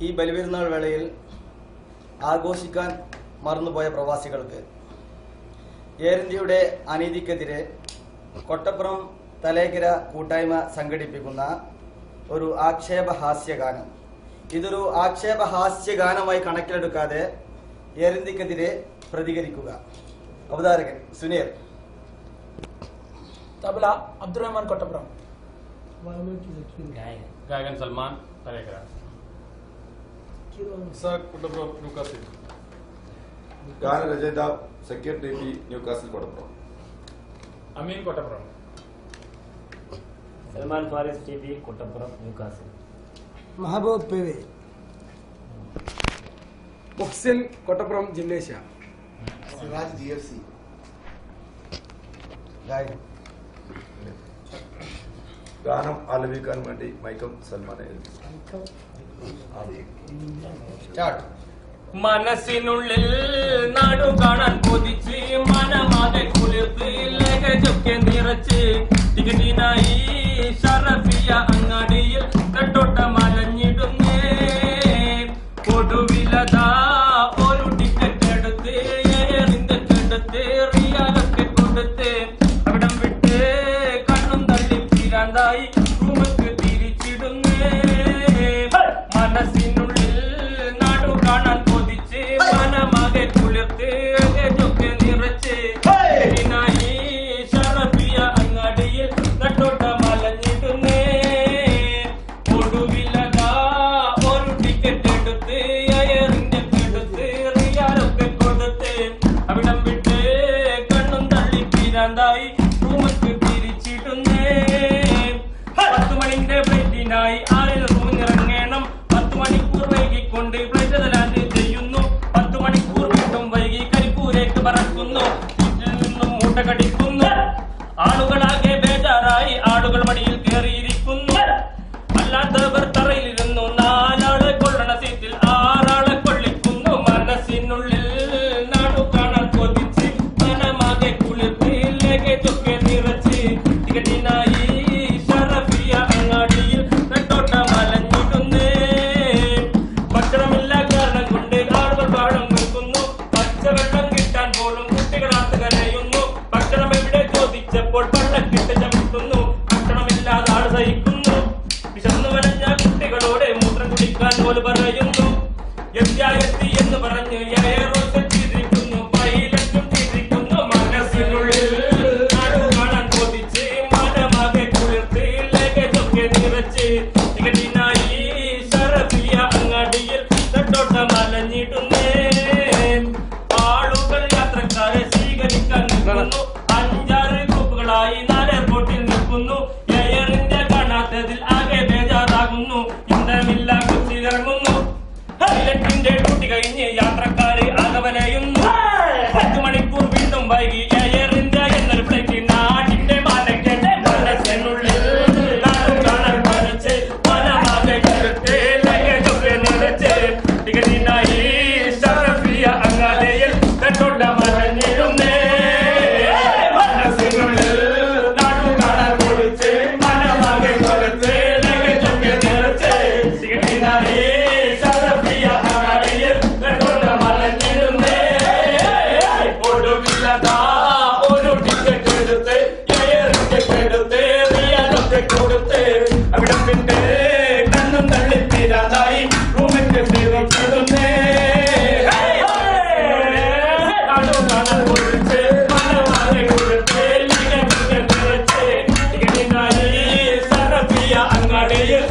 ഈ ബലിപെരുന്നാൾ വേളയിൽ ആഘോഷിക്കാൻ മറന്നുപോയ പ്രവാസികൾക്ക് എയർ ഇന്ത്യയുടെ അനീതിക്കെതിരെ കൊട്ടപ്പുറം തലേക്കര കൂട്ടായ്മ സംഘടിപ്പിക്കുന്ന ഒരു ആക്ഷേപഹാസ്യഗാനം. ഇതൊരു ആക്ഷേപഹാസ്യഗാനമായി കണക്കിലെടുക്കാതെ എയർ ഇന്ത്യക്കെതിരെ പ്രതികരിക്കുക. അവതാരകൻ സുനീർ. തബല അബ്ദുറഹ്മാൻ കൊട്ടപ്പുറം. ഗായകൻ സൽമാൻ തലേക്കര. കൊട്ടപ്പുറം ന്യൂകാസിൽ. ഗാനരചയിതാവ് Zakir T P Newcastle Kottappuram. Ameen Kottappuram. Salman Faris T P Kottappuram Newcastle. Mahboob P V. Muhsin Kottappuram gymnasia. Siraj GFC. ഗായകൻ ഗാനം ആലപിക്കാൻ വേണ്ടി മൈക്കം സൽമാനെ മനസ്സിനുള്ളിൽ നാടു കാണാൻ കൊതിച്ച് മനമാകെ കുളിർത്ത് ലഹജൊക്കെ നിറച്ച് ടിക്കറ്റിനായി ഷറഫിയ അങ്ങാടിയിൽ കണ്ടോട്ട മലഞ്ഞിടുന്നേ. ഒടുവിലതാ ഒരു ടിക്കറ്റ് എടുത്ത് എയറിന്റെ കെടുത്ത് റിയാലൊക്കെ കൊടുത്ത് അവിടം വിട്ട് കണ്ണും തള്ളി പിരാന്തായി റൂമക്ക് തിരിച്ചിടുന്നേ. മനസ്സിനുള്ളിൽ നാടു കാണാൻ കൊതിച്ച് മനമാകെ കുളിർത്ത് ഒക്കെ നിറച്ച് ടിക്കറ്റിനായി ഷറഫിയ അങ്ങാടിയിൽ കണ്ടോട്ട മലഞ്ഞിടുന്നേ. ഒടുവിലതാ ഒരു ടിക്കറ്റ് എടുത്ത് എയറിന്റെ കെടുത്ത് റിയാലൊക്കെ കൊടുത്ത് അവിടം വിട്ട് കണ്ണും തള്ളി പിരാന്തായി റൂമക്ക് തിരിച്ചിടുന്നേ. 10 മണിന്റെ ഫ്ലൈറ്റിനായി 6 റൂമിറങ്ങണം. 10 മണിക്കൂർ വൈകിക്കൊണ്ട് ഫ്ലൈറ്റ് ലാൻഡ് ചെയ്യുന്നു. 10 മണിക്കൂർ വീണ്ടും വൈകി കരിപ്പൂരേക്ക് പറക്കുന്നു. വീട്ടിൽ നിന്നും മൂട്ട കടിക്കുന്നു. ആളുകളാകെ ബേജാറായി ആളുകൾ മടിയിൽ കയറിയിരിക്കുന്നു. അല്ലാത്തവർ തറയിലിരുന്നു. 4 ആളെ കൊള്ളണ സീറ്റിൽ 6 ആളെ കൊള്ളിക്കുന്നു. മനസ്സിനുള്ളിൽ നാടു കാണാൻ കൊതിച്ച് മനമാകെ കുളിർത്ത് ലഗേജൊക്കെ നിറച്ച് ടിക്കറ്റിനായി ഷറഫിയ അങ്ങാടിയിൽ കണ്ടോട്ട മലഞ്ഞിടുന്നേ. ഭക്ഷണമില്ല കാരണം കൊണ്ട് ആളുകൾ പാടം നിൽക്കുന്നു. പച്ചവെള്ളം കിട്ടാൻ പോലും കുട്ടികളാത്ത് കരയുന്നു. ഭക്ഷണം എവിടെ ചോദിച്ചപ്പോൾ പള്ളക്കിട്ട് ചവിട്ടുന്നു. ഭക്ഷണമില്ലാതെ ആൾ സഹിക്കുന്നു. വിശന്നു വരഞ്ഞ കുട്ടികളോട് മൂത്രം കുടിക്കാൻ പോലും പറയുന്നു. എത്തി എന്ന് പറഞ്ഞ് എയറോസിരിക്കുന്നു. പൈലറ്റും ചിരിക്കുന്നു. മനസ്സിനുള്ളിൽ നാടു കാണാൻ കൊതിച്ച് മനമാകെ കുളിർത്ത് ലഗേജൊക്കെ നിറച്ച് ടിക്കറ്റിനായി ഷറഫിയ അങ്ങാടിയിൽ കണ്ടോട്ട മലഞ്ഞിടുന്നേ. ആളുകൾ യാത്രക്കാരെ സ്വീകരിക്കാൻ നിൽക്കുന്നു. 5-6 ഗ്രൂപ്പുകളായി 4 എയർപോർട്ടിൽ നിൽക്കുന്നു. എയർ ഇന്ത്യ കാണാത്തതിൽ ആകെ ബേജാറാകുന്നു. ഇന്ധനമില്ല കുത്തിയിറങ്ങുന്നു. പൈലറ്റിന്റെ ഡ്യൂട്ടി കഴിഞ്ഞ് യാത്രക്കാര് ആകവലയുന്നു. 10 മണിക്കൂർ വീണ്ടും വൈകി എയർ ഇന്ത്യ എന്നൊരു ഫ്ലൈറ്റ് നാടിന്റെ മാലക്കേറ്റ്. മനസ്സിനുള്ളിൽ നാടു കാണാൻ പഠിച്ച് മനമാകെ കുളിർത്ത് ലഗേജൊക്കെ നിറച്ച് ടിക്കറ്റിനായി ഷറഫിയ അങ്ങാടിയിൽ കണ്ടോട്ട മലഞ്ഞിടുന്നേ. മനസ്സിനുള്ളിൽ നാടു കാണാൻ കൊതിച്ച് മനമാകെ കുളിർത്ത് ലഗേജൊക്കെ നിറച്ച് ടിക്കറ്റിനായി ഷറഫിയ അങ്ങാടിയിൽ കണ്ടോട്ട മലഞ്ഞിടുന്നേ. ഒടുവിലതാ ഒരു ടിക്കറ്റ് എടുത്ത് എയറിന്റെ കെടുത്ത് റിയാലൊക്കെ കൊടുത്ത് അവിടം വിട്ട് കണ്ണും തള്ളി പിരാന്തായി റൂമിന്റെ തിരിച്ചിടുന്നേ. നാടു കാണാൻ കൊതിച്ച് മനമാകെ കുളിർത്ത് ലഗേജൊക്കെ നിറച്ച് ടിക്കറ്റിനായി ഷറഫിയ അങ്ങാടിയിൽ